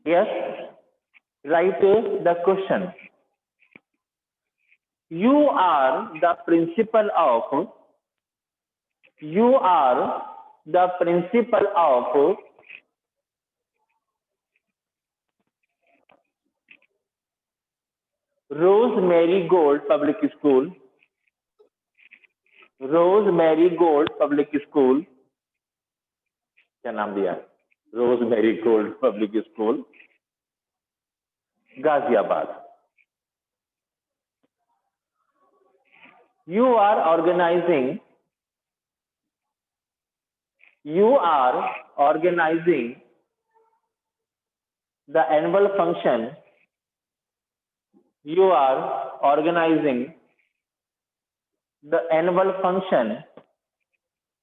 Yes, write the question. You are the principal of. You are the principal of Rose Marigold Public School. Rose Marigold Public School. क्या नाम दिया? Rose Marigold Public School, Ghaziabad. You are organizing. You are organizing the annual function. You are organizing the annual function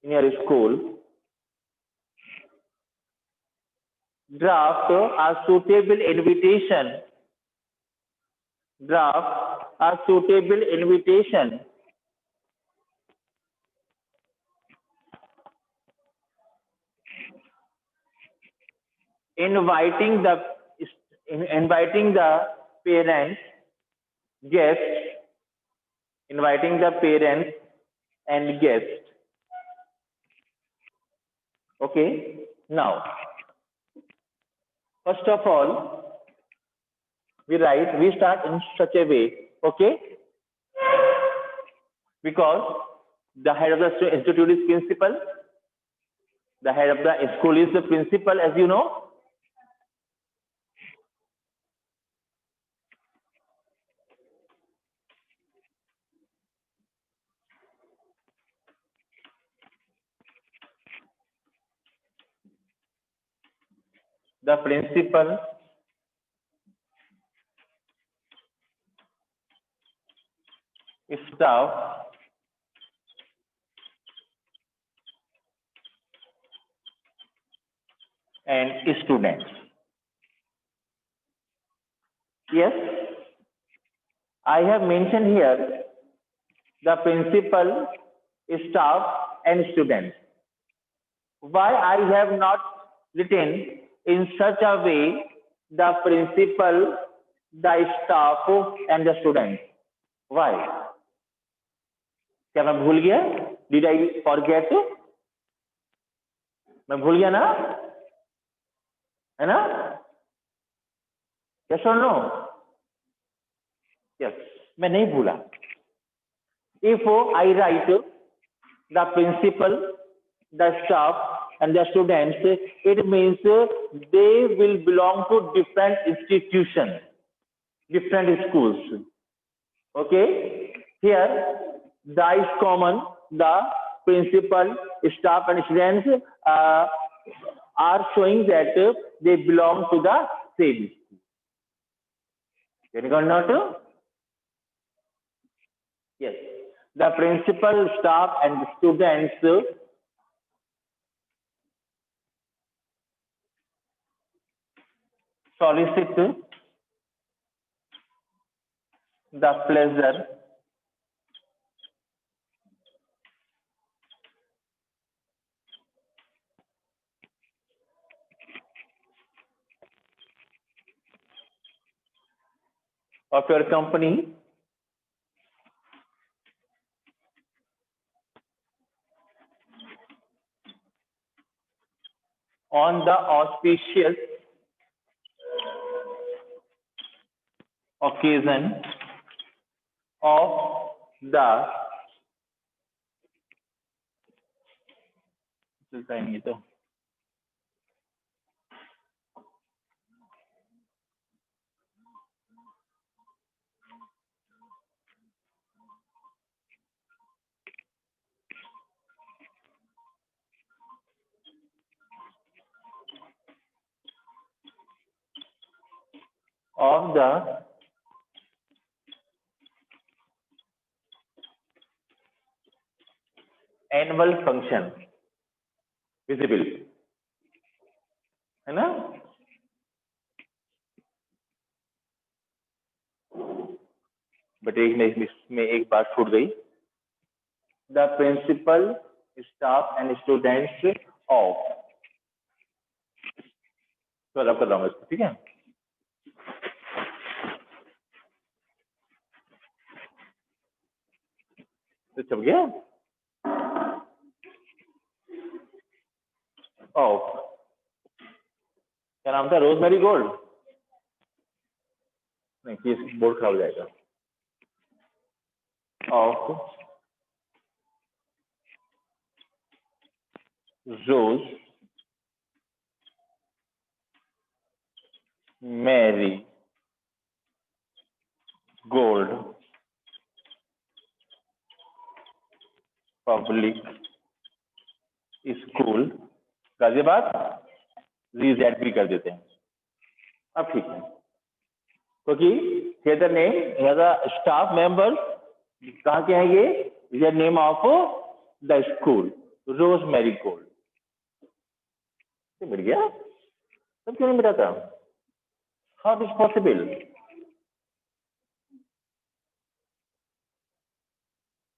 in your school. Draft a suitable invitation. Draft a suitable invitation. Inviting the parents, guests, inviting the parents and guests. Okay. Now, first of all, we start in such a way. Okay. Because the head of the institute is principal. The head of the school is the principal, as you know. The principal staff and students. Yes, I have mentioned here the principal, staff and students. Why I have not written in such a way the principal, the staff and the students? Why? क्या मैं भूल गया? Did I forget? मैं भूल गया ना? है ना? Yes or no? Yes, मैं नहीं भूला. If I write the principal, the staff and the students, it means they will belong to different institutions, different schools. Okay, here the is common, the principal, staff and students are showing that they belong to the same school. Can you not? Yes, the principal, staff and students solicit the pleasure of your company on the auspicious occasion of the of the annual function visible, है ना? But इसमें एक बात छूट गई. The principal, staff and students of तो अलग कर रहा हूँ इसको, ठीक है। तो छप गया। ऑफ, क्या नाम था, रोजमेरी गोल्ड। नहीं, ये बोर्ड खराब हो जाएगा। Of rose marigold public school Ghaziabad, रीजेड भी कर देते हैं। अब ठीक है, क्योंकि here the name, here the staff members कहाँ के हैं ये, ये name of the school rose marigold. मिल गया, तब क्यों नहीं मिला था, how is possible.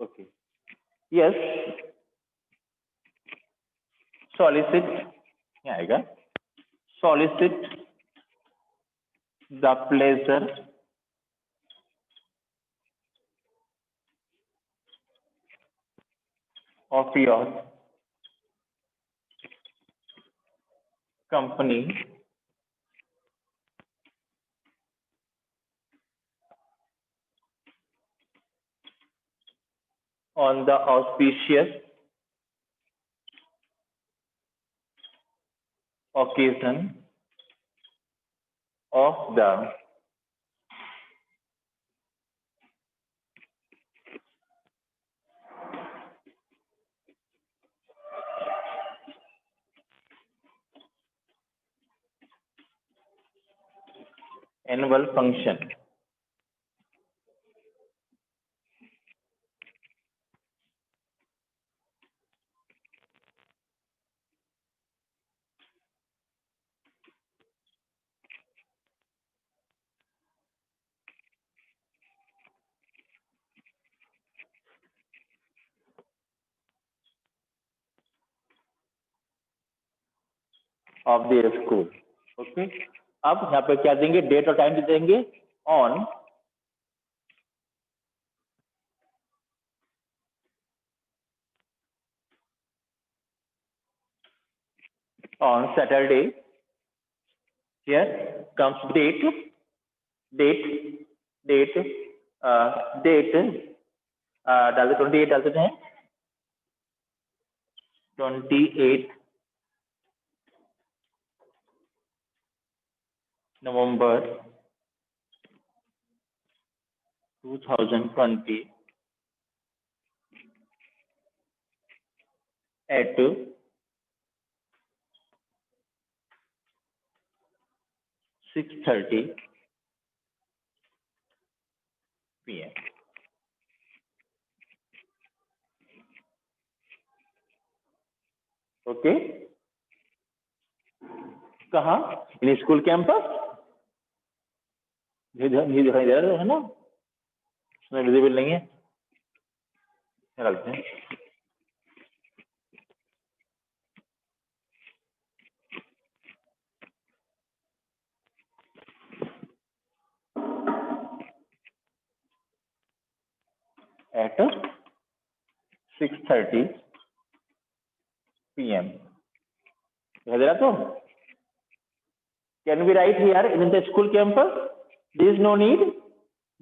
Okay, yes, solicit क्या आएगा, solicit the pleasure of your company on the auspicious occasion of the annual function of their school। Okay, अब यहाँ पे क्या देंगे, डेट और टाइम देंगे, on Saturday, here comes date, date, date, date, डाल दे 28 डाल देते हैं, 28 नवंबर 2020 at 6:30 PM। ओके, कहाँ, इन स्कूल कैंपस, ये दिखाई दे रहा है ना, उसमें विजिबल नहीं है, क्या करते हैं, at 6:30 PM। दिखाई दे रहा तो, can we write here in the school campus? There is no need,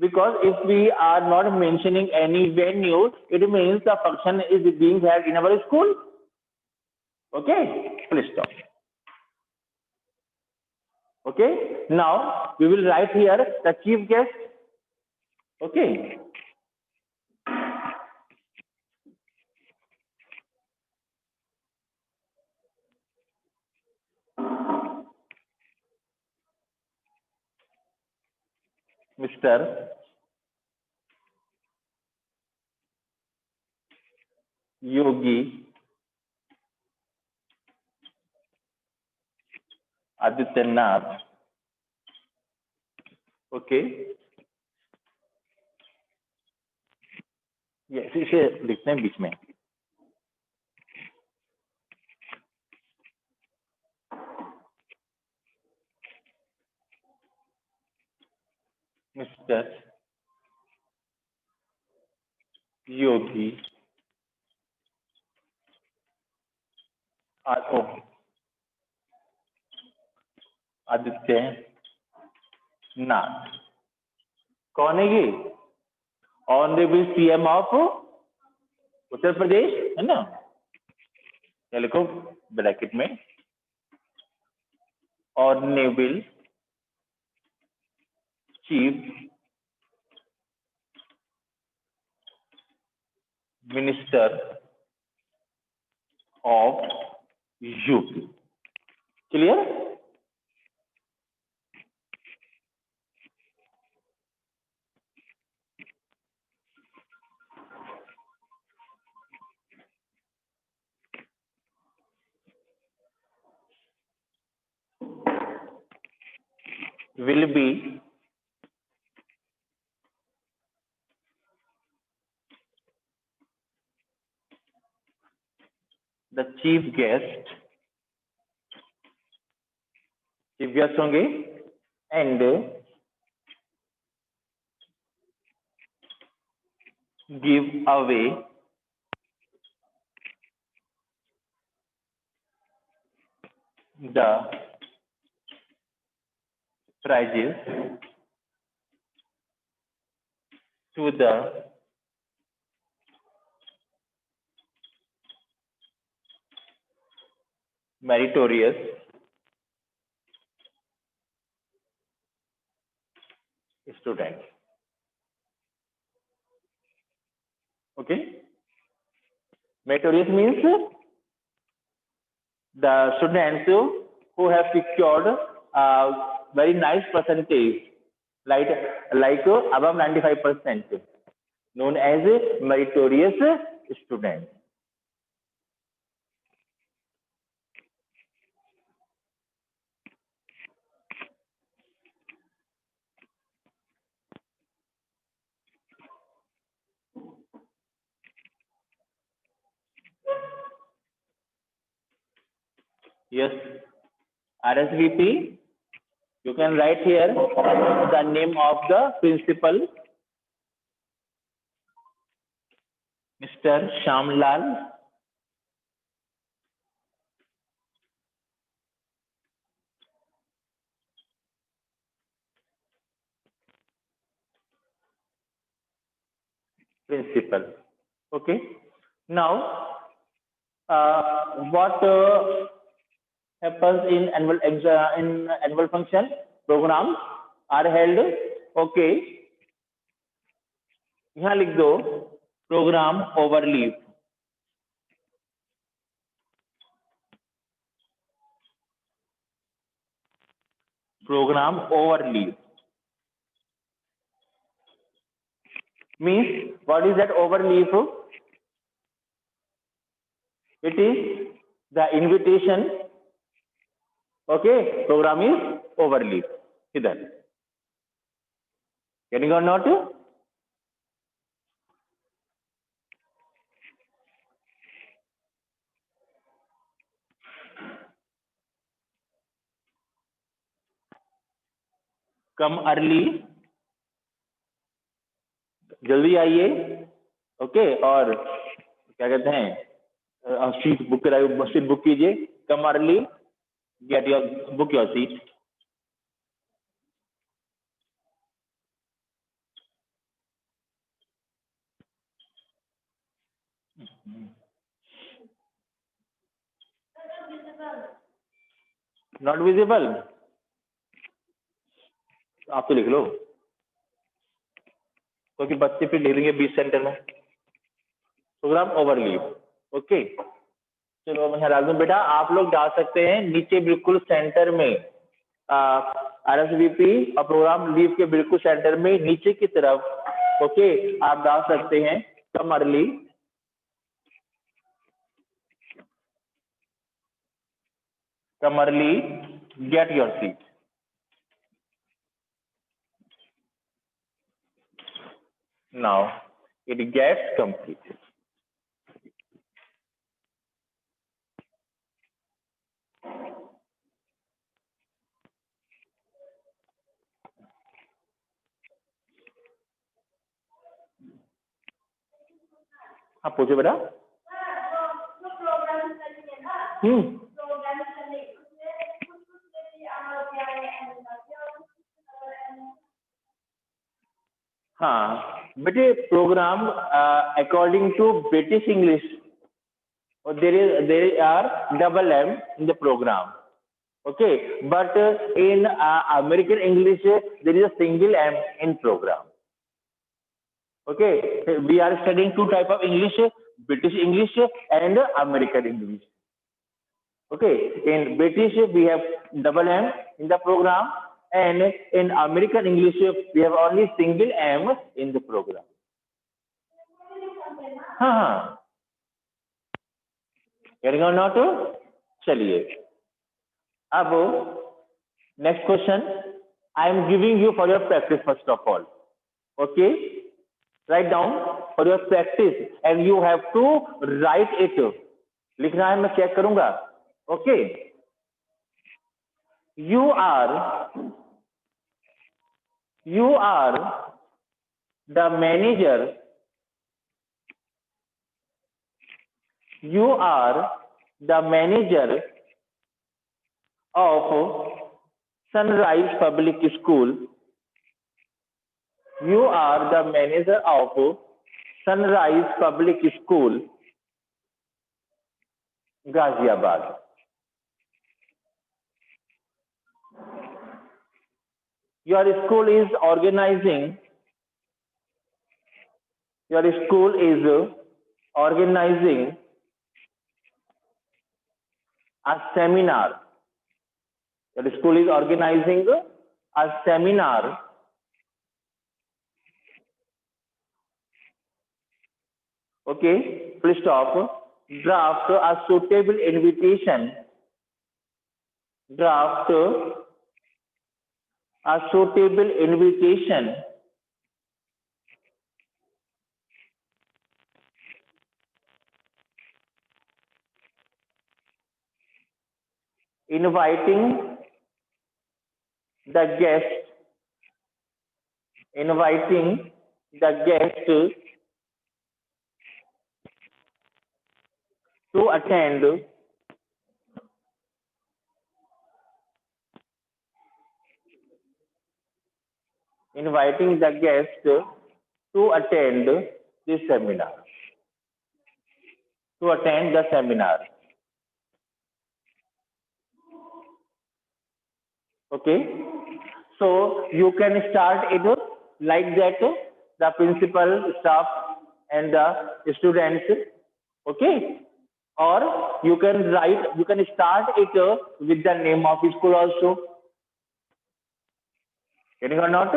because if we are not mentioning any venue, it means the function is being held in our school। Okay, please stop। Okay, now we will write here the chief guest। Okay, Mr. Yogi Adityanath. Okay, ये इसे लिखते हैं बीच में, Mr. Yogi Aditya Nath. कौन है ये? Honourable CM of Uttar Pradesh है ना। क्या लिखो ब्रैकेट में, honourable chief minister of UP. Clear? will be the chief guest होंगे and give away the prizes to the meritorious students. Okay? Meritorious means the students who have secured a very nice percentage, like above 95%, known as meritorious students. Yes, RSVP. You can write here the name of the principal, Mr. Shamlal principal. Okay. Now, what happens in annual function? Programs are held. Okay. यहाँ लिख दो program over leave. Program over leave means, what is that over leave? It is the invitation. Okay, program is over leave. इधर getting or not? Come early, जल्दी आइए। Okay, और क्या कहते हैं, सीट बुक कराइए, सीट बुक कीजिए। कम early, get your book your seat. Not visible, आप तो लिख लो, क्योंकि बच्चे फिर ले लेंगे 20 सेंटर में। Programme over leave. ओके, चलो मैं डाल दूं बेटा, आप लोग डाल सकते हैं नीचे बिल्कुल सेंटर में, RSVP और प्रोग्राम लीव के बिल्कुल सेंटर में नीचे की तरफ। ओके, आप डाल सकते हैं कम early, come early, get your seat. Now it gets completed. हाँ पूछो बेटा। हम्म। हाँ बेटे, program according to British English there are double M in the program. Okay, but in American English there is a single M in program. Okay, we are studying two type of English, British English and American English. Okay, in British we have double M in the program, and in American English we have only single M in the program. हाँ, getting or not? चलिए अब next question I am giving you for your practice first of all. Okay, write down for your practice and you have to write it. लिखना है, मैं check करूंगा. Okay, you are the manager. You are the manager of Sunrise Public School. You are the manager of Sunrise Public School, Ghaziabad. Your school is organizing a seminar. Your school is organizing a seminar okay, full stop. Draft a suitable invitation. Draft a suitable invitation inviting the guest to attend this seminar. To attend the seminar. Okay, so you can start it like that, the principal, staff and the students. Okay, or you can start it with the name of school also. Getting or not?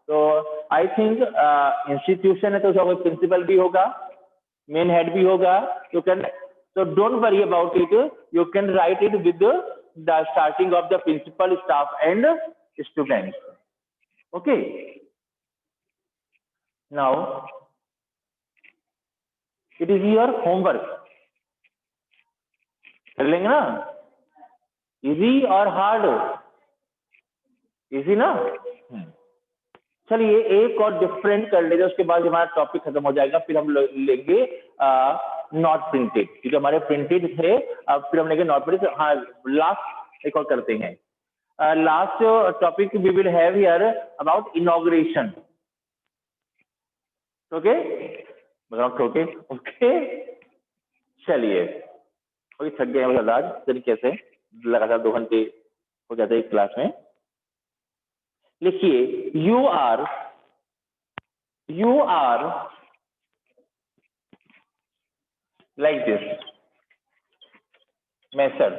So I think institution है तो उसका principal भी होगा, main head भी होगा. You can, so don't worry about it. You can write it with the starting of the principal, staff and students. Okay. Now it is your homework. कर लेंगे ना? Easy or hard? Easy ना? चलिए एक और different कर लेते हैं, उसके बाद हमारा टॉपिक खत्म हो जाएगा. फिर हम लेंगे नॉट प्रिंटेड, क्योंकि हमारे प्रिंटेड थे. अब फिर हम लेंगे नॉट प्रिंटेड. हाँ, लास्ट एक और करते हैं. Last topic we will have here about inauguration. Okay, okay okay. चलिए, थक गए आज तरीके से, लगातार 2 घंटे हो जाते हैं क्लास में. लिखिए, you are like this method.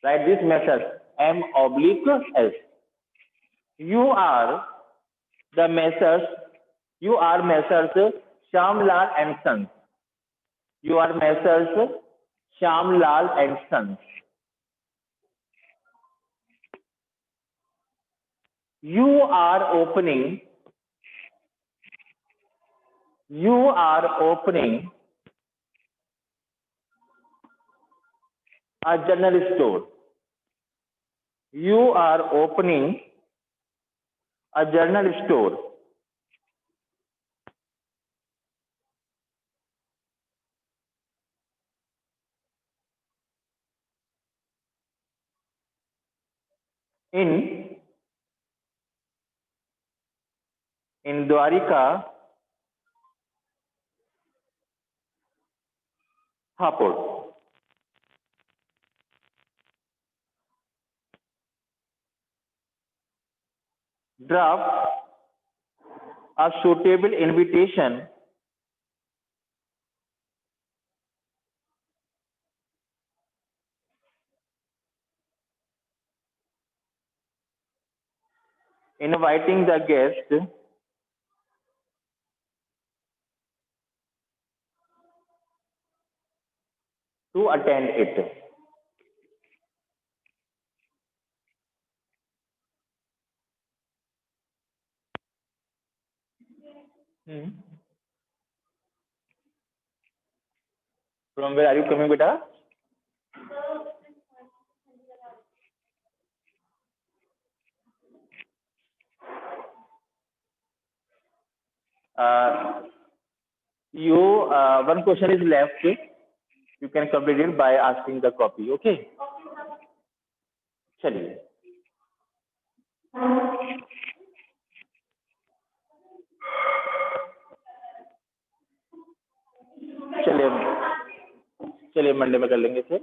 Write this method M/S. You are the messrs. You are messrs Shyamlal and Sons. You are messrs Shyamlal and Sons. You are opening a general store. You are opening a general store. in Dwarika, Hapur. Draft a suitable invitation inviting the guest to attend it. Hmm. From where are you coming, beta? Uh, one question is left. You can complete it by asking the copy. Okay. चलिए. चलिए चलिए Monday में कर लेंगे फिर.